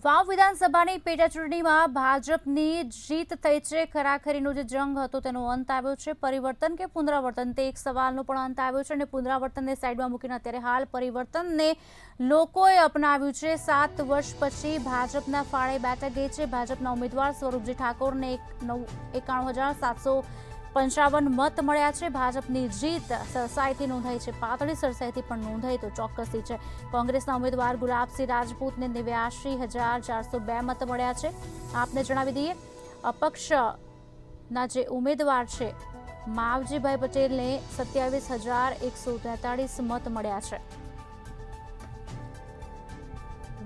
વાવ વિધાનસભાની પેટા ચૂંટણીમાં ભાજપની જીત થઈ છે। ખરાખરીનો જે જંગ હતો તેનો અંત આવ્યો છે। પરિવર્તન કે પુનરાવર્તન તે એક સવાલનો પણ અંત આવ્યો છે અને પુનરાવર્તનને સાઈડમાં મૂકીને અત્યારે હાલ પરિવર્તનને લોકોએ અપનાવ્યું છે। 7 વર્ષ પછી ભાજપના ફાળે બેઠક ગઈ છે। ભાજપના ઉમેદવાર સ્વરૂપજી ઠાકોરને 91,755 મત મળ્યા છે। ભાજપની જીત સરસાઈથી નોંધાઈ છે, પાતળી સરસાઈથી પણ નોંધાઈ તો ચોક્કસથી છે। કોંગ્રેસના ઉમેદવાર ગુલાબસિંહ રાજપૂતને 89,402 મત મળ્યા છે। આપને જણાવી દઈએ, અપક્ષના જે ઉમેદવાર છે માવજીભાઈ પટેલને 27,143 મત મળ્યા છે।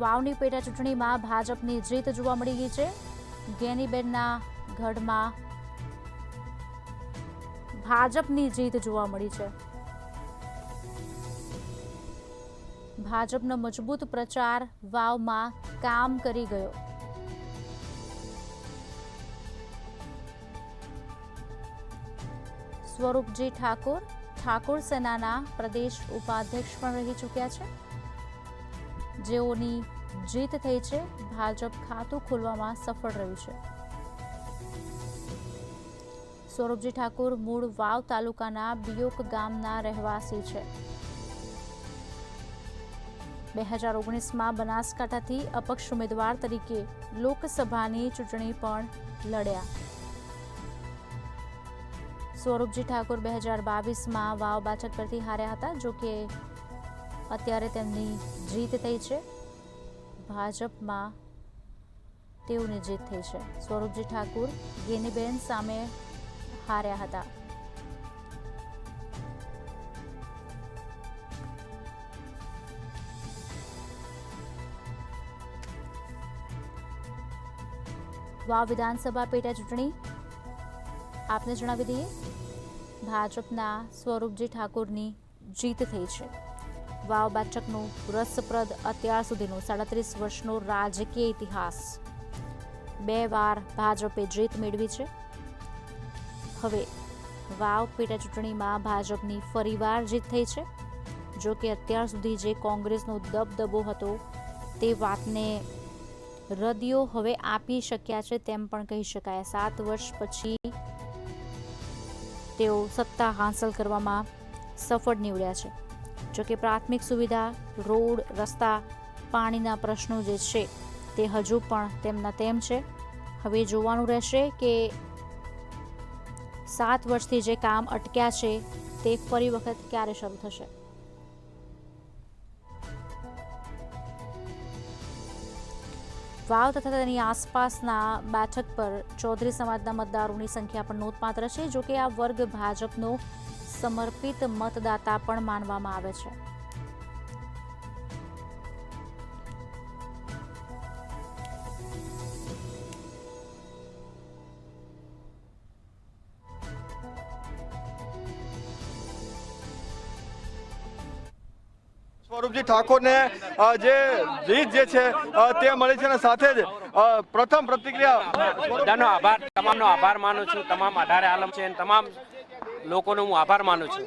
વાવની પેટા ચૂંટણીમાં ભાજપની જીત જોવા મળી ગઈ છે। ગેનીબેનના ગઢમાં ભાજપની જીત જોવા મળી છે। ભાજપનો મજબૂત પ્રચાર વાવમાં કામ કરી ગયો। સ્વરૂપજી ઠાકોર સેનાના પ્રદેશ ઉપાધ્યક્ષ પણ રહી ચૂક્યા છે, જેઓની જીત થઈ છે। ભાજપ ખાતું ખોલવામાં સફળ રહ્યું છે। સ્વરૂપજી ઠાકોર મૂળ વાવ તાલુકાના બિયોક ગામના રહેવાસી છે। 2019માં બનાસકાંઠાથી અપક્ષ ઉમેદવાર તરીકે લોકસભાની ચૂંટણી પણ લડ્યા। સ્વરૂપજી ઠાકોર 2022માં વાવ બેઠક પરથી હાર્યા હતા, જો કે અત્યારે તેમની જીત થઈ છે। ભાજપમાં તેઓની જીત થઈ છે। સ્વરૂપજી ઠાકોર ગેનીબેન સામે હાર્યા હતા। વાવ વિધાનસભા પેટા ચૂંટણી આપને જણાવી દઈએ, ભાજપના સ્વરૂપજી ઠાકોરની જીત થઈ છે। વાવ બેઠકનો રસપ્રદ અત્યાર સુધીનો 37 વર્ષનો રાજકીય ઇતિહાસ। 2 વાર ભાજપે જીત મેળવી છે। હવે વાવ પેટા ચૂંટણીમાં ભાજપની ફરીવાર જીત થઈ છે। જો કે અત્યાર સુધી જે કોંગ્રેસનો દબદબો હતો તે વાતને રદિયો હવે આપી શક્યા છે તેમ પણ કહી શકાય। 7 વર્ષ પછી તેઓ સત્તા હાંસલ કરવામાં સફળ નીવડ્યા છે। જો કે પ્રાથમિક સુવિધા, રોડ, રસ્તા, પાણીના પ્રશ્નો જે છે તે હજુ પણ તેમના તેમ છે। હવે જોવાનું રહેશે કે 7 વર્ષથી જે કામ અટક્યા છે તે ફરી વખત ક્યારે શરૂ થશે। વાવ તથા તેની આસપાસના બેઠક પર ચૌધરી સમાજના મતદારોની સંખ્યા પણ નોંધપાત્ર છે। જો કે આ વર્ગ ભાજપનો સમર્પિત મતદાતા પણ માનવામાં આવે છે। સ્વરૂપજી ઠાકોરને જે જીત જે છે તે મળી છે અને સાથે જ પ્રથમ પ્રતિક્રિયા બધાનો આભાર, તમામનો આભાર માનું છું। તમામ 18 આલમ છે અને તમામ લોકોનો હું આભાર માનું છું।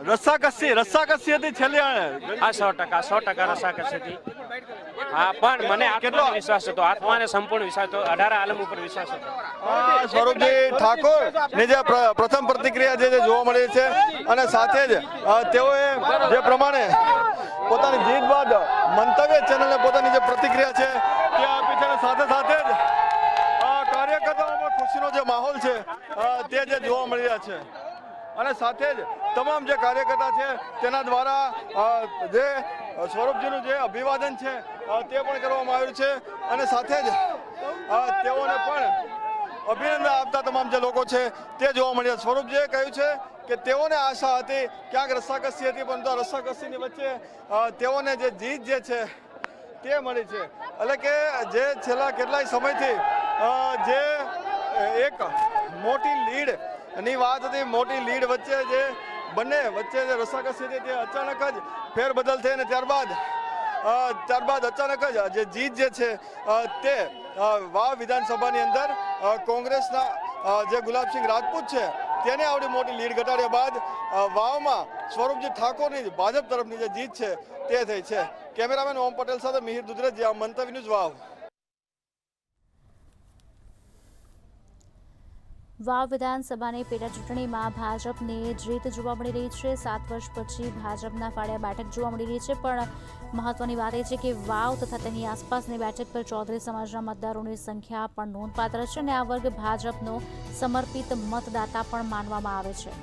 રસ્સાકસી હતી છેલ્લે। હા, 100% રસ્સાકસી હતી। હા, પણ મને આત્મા વિશ્વાસ હતો, આત્માને સંપૂર્ણ વિશ્વાસ હતો, 18 આલમ ઉપર વિશ્વાસ હતો। સ્વરૂપજી ઠાકોર ની જે પ્રથમ પ્રતિક્રિયા જે જોવા મળી છે અને સાથે જ તેઓએ જે પ્રમાણે પોતાની જીત બાદ મંતવ્ય ચેનલને પોતાની જે પ્રતિક્રિયા છે તે આપી છે અને સાથે સાથે જ કાર્યકર્તાઓમાં ખુશીનો જે માહોલ છે તે જે જોવા મળી રહ્યા છે અને સાથે જ તમામ જે કાર્યકર્તા છે તેના દ્વારા જે સ્વરૂપજીનું જે અભિવાદન છે તે પણ કરવામાં આવ્યું છે અને સાથે જ તેઓને પણ અભિનંદન આપતા તમામ જે લોકો છે તે જોવા મળ્યા। સ્વરૂપજીએ કહ્યું છે કે તેઓને આશા હતી, ક્યાંક રસ્સાકસી હતી, પરંતુ આ રસ્સાકસીની વચ્ચે તેઓને જે જીત જે છે તે મળી છે। એટલે કે જે છેલ્લા કેટલાય સમયથી જે એક મોટી લીડ ની વાત હતી, મોટી લીડ વચ્ચે જે બંને વચ્ચે જે રસ્સાકસી હતી તે અચાનક જ ફેરબદલ થઈ અને ત્યારબાદ અચાનક જ જે જીત જે છે તે વાવ વિધાનસભાની અંદર કોંગ્રેસના જે ગુલાબસિંહ રાજપૂત છે તેને આવડી મોટી લીડ ઘટાડ્યા બાદ વાવમાં સ્વરૂપજી ઠાકોરની ભાજપ તરફની જે જીત છે તે થઈ છે। કેમેરામેન ઓમ પટેલ સાથે મિહિર દુધરેજિયા, મંતવ્ય ન્યૂઝ વાવ. વાવ વિધાનસભાની પેટા ચૂંટણીમાં ભાજપને જીત જોવા મળી રહી છે. 7 વર્ષ પછી ભાજપના ફાળિયા બેઠક જોવા મળી રહી છે. પણ મહત્વની વાત એ છે કે વાવ તથા તેની આસપાસની બેઠક પર ચૌધરી સમાજના મતદારોની સંખ્યા પણ નોંધપાત્ર છે અને આ વર્ગ ભાજપનો સમર્પિત મતદાતા પણ માનવામાં આવે છે.